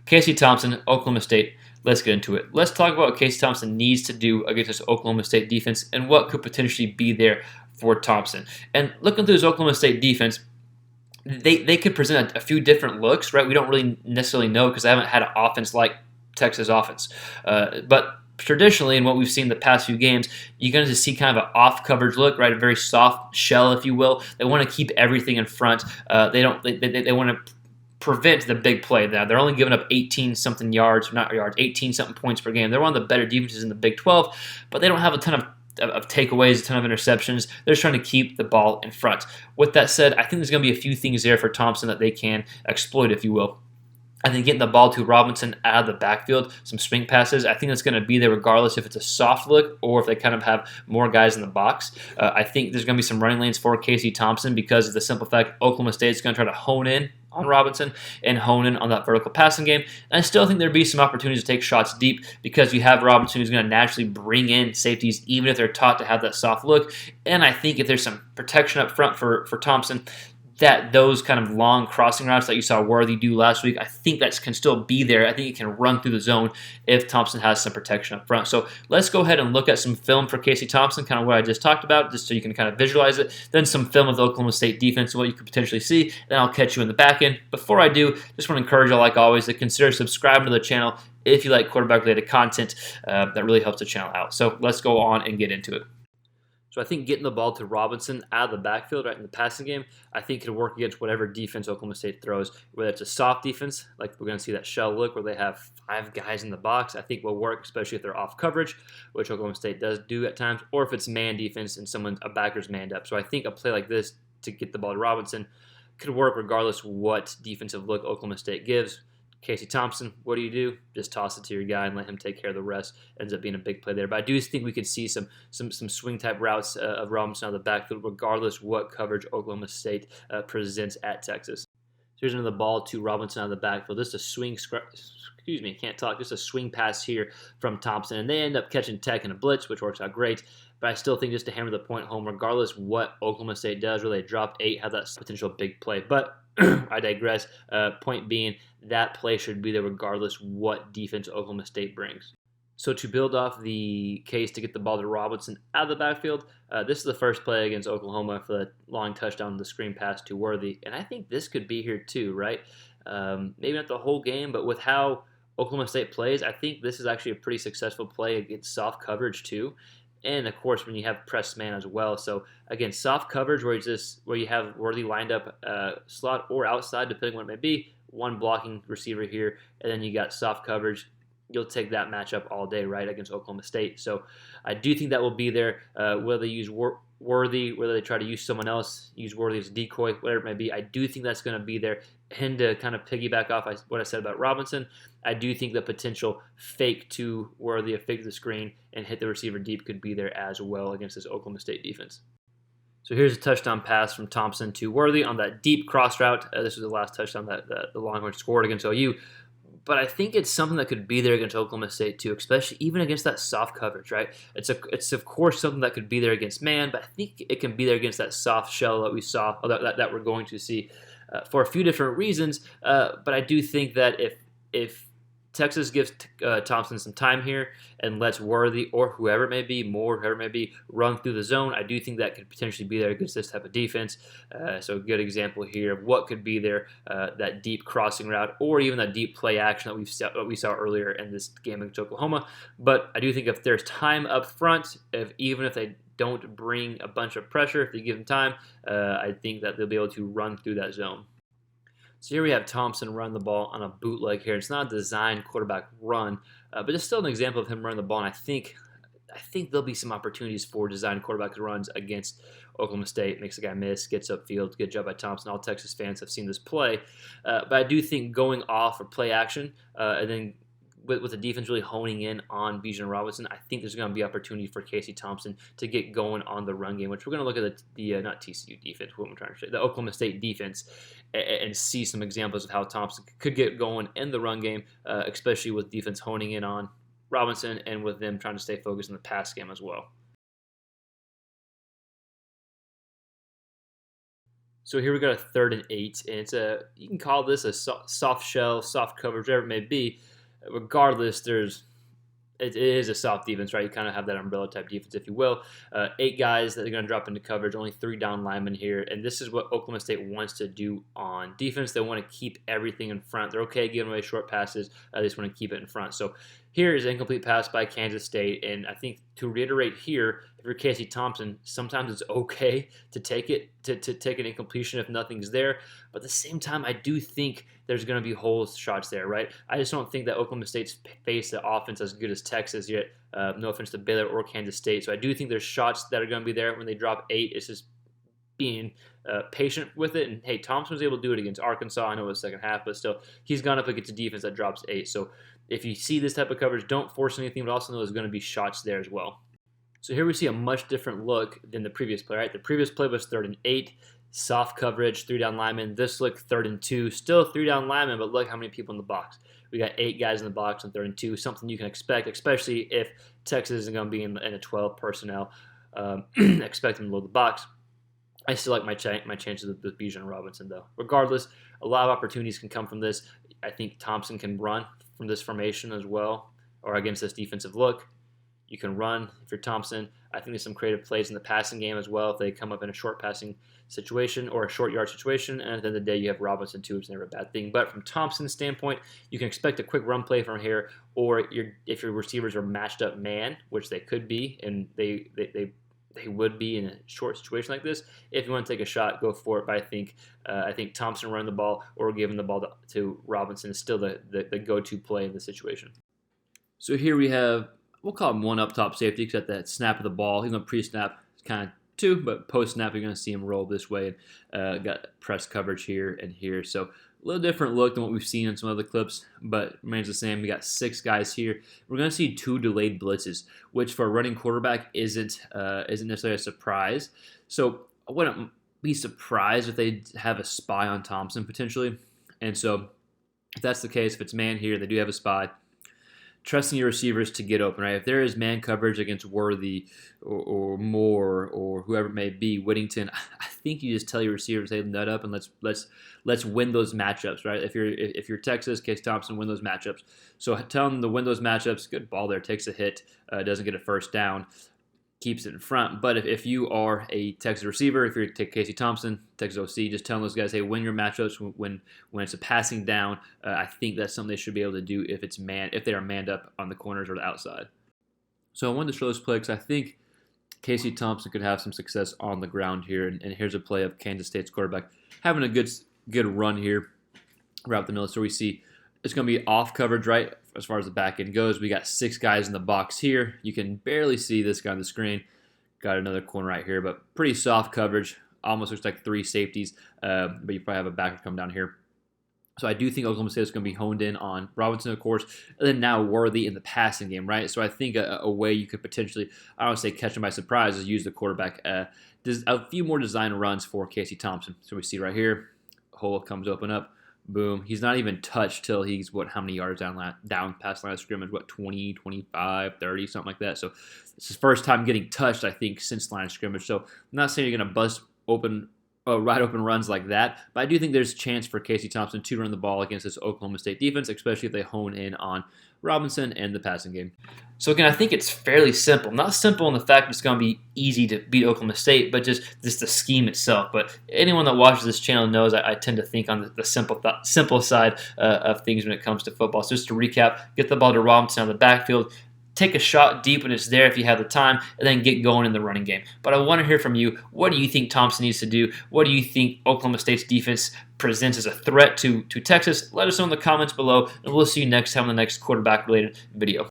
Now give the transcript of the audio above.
Casey Thompson, Oklahoma State. Let's get into it. Let's talk about what Casey Thompson needs to do against this Oklahoma State defense and what could potentially be there for Thompson. And looking through this Oklahoma State defense, they could present a few different looks, right? We don't really necessarily know because they haven't had an offense like Texas offense. But traditionally, in what we've seen the past few games, you're going to see kind of an off coverage look, right? A very soft shell, if you will. They want to keep everything in front. They want to prevent the big play. Now, they're only giving up 18-something yards, not yards, 18-something points per game. They're one of the better defenses in the Big 12, but they don't have a ton of takeaways, a ton of interceptions. They're just trying to keep the ball in front. With that said, I think there's going to be a few things there for Thompson that they can exploit, if you will. I think getting the ball to Robinson out of the backfield, some swing passes, I think that's going to be there regardless if it's a soft look or if they kind of have more guys in the box. I think there's going to be some running lanes for Casey Thompson because of the simple fact Oklahoma State's going to try to hone in on Robinson and hone in on that vertical passing game. And I still think there'd be some opportunities to take shots deep because you have Robinson who's going to naturally bring in safeties even if they're taught to have that soft look. And I think if there's some protection up front for Thompson, that those kind of long crossing routes that you saw Worthy do last week, I think that can still be there. I think it can run through the zone if Thompson has some protection up front. So let's go ahead and look at some film for Casey Thompson, kind of what I just talked about, just so you can kind of visualize it. Then some film of the Oklahoma State defense and what you could potentially see. Then I'll catch you in the back end. Before I do, just want to encourage you, like always, to consider subscribing to the channel if you like quarterback-related content. That really helps the channel out. So let's go on and get into it. So I think getting the ball to Robinson out of the backfield, right in the passing game, I think could work against whatever defense Oklahoma State throws. Whether it's a soft defense, like we're going to see that shell look where they have 5 guys in the box, I think will work, especially if they're off coverage, which Oklahoma State does do at times, or if it's man defense and a backer's manned up. So I think a play like this to get the ball to Robinson could work regardless what defensive look Oklahoma State gives. Casey Thompson, what do? Just toss it to your guy and let him take care of the rest. Ends up being a big play there. But I do think we could see some swing type routes of Robinson out of the backfield, regardless what coverage Oklahoma State presents at Texas. So here's another ball to Robinson out of the backfield. Just a just a swing pass here from Thompson. And they end up catching Tech in a blitz, which works out great. But I still think just to hammer the point home, regardless what Oklahoma State does, where they drop 8, have that potential big play. But I digress. Point being, that play should be there regardless what defense Oklahoma State brings. So to build off the case to get the ball to Robinson out of the backfield, this is the first play against Oklahoma for the long touchdown, the screen pass to Worthy. And I think this could be here too, right? Maybe not the whole game, but with how Oklahoma State plays, I think this is actually a pretty successful play against soft coverage too. And, of course, when you have press man as well. So, again, soft coverage where you have Worthy lined up slot or outside, depending on what it may be, one blocking receiver here, and then you got soft coverage. You'll take that matchup all day, right, against Oklahoma State. So I do think that will be there. Whether they use Worthy, whether they try to use someone else, use Worthy as a decoy, whatever it may be, I do think that's going to be there. And to kind of piggyback off what I said about Robinson, I do think the potential fake to Worthy, a fake to the screen, and hit the receiver deep could be there as well against this Oklahoma State defense. So here's a touchdown pass from Thompson to Worthy on that deep cross route. This was the last touchdown that the Longhorns scored against OU. But I think it's something that could be there against Oklahoma State too, especially even against that soft coverage, right? It's of course something that could be there against man, but I think it can be there against that soft shell that we saw, or that we're going to see for a few different reasons. But I do think that if Texas gives Thompson some time here and lets Worthy or whoever it may be, run through the zone, I do think that could potentially be there against this type of defense. So a good example here of what could be there, that deep crossing route or even that deep play action that we saw earlier in this game against Oklahoma. But I do think if there's time up front, even if they don't bring a bunch of pressure, if they give them time, I think that they'll be able to run through that zone. So here we have Thompson run the ball on a bootleg here. It's not a designed quarterback run, but it's still an example of him running the ball. And I think there'll be some opportunities for designed quarterback runs against Oklahoma State. Makes the guy miss, gets upfield. Good job by Thompson. All Texas fans have seen this play. But I do think going off or play action and then with the defense really honing in on Bijan and Robinson, I think there's going to be opportunity for Casey Thompson to get going on the run game, which we're going to look at the not TCU defense, what I'm trying to say, the Oklahoma State defense, and see some examples of how Thompson could get going in the run game, especially with defense honing in on Robinson and with them trying to stay focused in the pass game as well. So here we got a 3rd and 8, and you can call this a soft shell, soft coverage, whatever it may be. Regardless, it is a soft defense, right? You kind of have that umbrella type defense, if you will. 8 guys that are going to drop into coverage, only 3 down linemen here, and this is what Oklahoma State wants to do on defense. They want to keep everything in front. They're okay giving away short passes. They just want to keep it in front. So here is an incomplete pass by Kansas State, and I think to reiterate here, if you're Casey Thompson, sometimes it's okay to take it, to take an incompletion if nothing's there. But at the same time, I do think there's going to be hole shots there, right? I just don't think that Oklahoma State's faced the offense as good as Texas yet. No offense to Baylor or Kansas State. So I do think there's shots that are going to be there when they drop 8. It's just being patient with it. And, hey, Thompson was able to do it against Arkansas. I know it was the second half, but still, he's gone up against a defense that drops 8. So if you see this type of coverage, don't force anything, but also know there's going to be shots there as well. So here we see a much different look than the previous play, right? The previous play was 3rd and 8, soft coverage, 3 down linemen. This look 3rd and 2, still 3 down linemen, but look how many people in the box. We got 8 guys in the box on 3rd and 2, something you can expect, especially if Texas isn't going to be in a 12 personnel. Expect them to load the box. I still like my chances with Bijan Robinson, though. Regardless, a lot of opportunities can come from this. I think Thompson can run from this formation as well, or against this defensive look. You can run if you're Thompson. I think there's some creative plays in the passing game as well if they come up in a short passing situation or a short yard situation. And at the end of the day, you have Robinson too, which is never a bad thing. But from Thompson's standpoint, you can expect a quick run play from here, or if your receivers are matched up man, which they could be, and they would be in a short situation like this. If you want to take a shot, go for it. But I think Thompson running the ball or giving the ball to Robinson is still the go-to play in this situation. So here we have, we'll call him one up top safety, except that snap of the ball. He's going to pre-snap, kind of 2, but post-snap you're going to see him roll this way. And got press coverage here and here. So a little different look than what we've seen in some other clips, but remains the same. We got 6 guys here. We're going to see 2 delayed blitzes, which for a running quarterback isn't necessarily a surprise. So I wouldn't be surprised if they have a spy on Thompson potentially. And so if that's the case, if it's man here, they do have a spy. Trusting your receivers to get open, right? If there is man coverage against Worthy or Moore or whoever it may be, Whittington, I think you just tell your receivers, hey, nut up and let's win those matchups, right? If you're Texas, Casey Thompson, win those matchups. So tell them to win those matchups. Good ball there, takes a hit, doesn't get a first down, keeps it in front. But if you are a Texas receiver, if you're Casey Thompson, Texas OC, just telling those guys, hey, win your matchups when it's a passing down. I think that's something they should be able to do if they are manned up on the corners or the outside. So I wanted to show this play because I think Casey Thompson could have some success on the ground here. And here's a play of Kansas State's quarterback having a good run here right up the middle. So we see it's going to be off coverage, right? As far as the back end goes, we got 6 guys in the box here. You can barely see this guy on the screen. Got another corner right here, but pretty soft coverage. Almost looks like 3 safeties, but you probably have a backer come down here. So I do think Oklahoma State is going to be honed in on Robinson, of course, and then now Worthy in the passing game, right? So I think a way you could potentially, I don't want to say catch him by surprise, is use the quarterback. There's a few more design runs for Casey Thompson. So we see right here, hole comes open up. Boom. He's not even touched till he's, how many yards down past line of scrimmage? 20, 25, 30, something like that. So it's his first time getting touched, I think, since line of scrimmage. So I'm not saying you're going to bust open, wide open runs like that, but I do think there's a chance for Casey Thompson to run the ball against this Oklahoma State defense, especially if they hone in on Robinson and the passing game. So again, I think it's fairly simple. Not simple in the fact that it's going to be easy to beat Oklahoma State, but just the scheme itself. But anyone that watches this channel knows I tend to think on the simple side of things when it comes to football. So just to recap, get the ball to Robinson on the backfield, take a shot deep when it's there if you have the time, and then get going in the running game. But I want to hear from you. What do you think Thompson needs to do? What do you think Oklahoma State's defense presents as a threat to Texas? Let us know in the comments below, and we'll see you next time in the next quarterback-related video.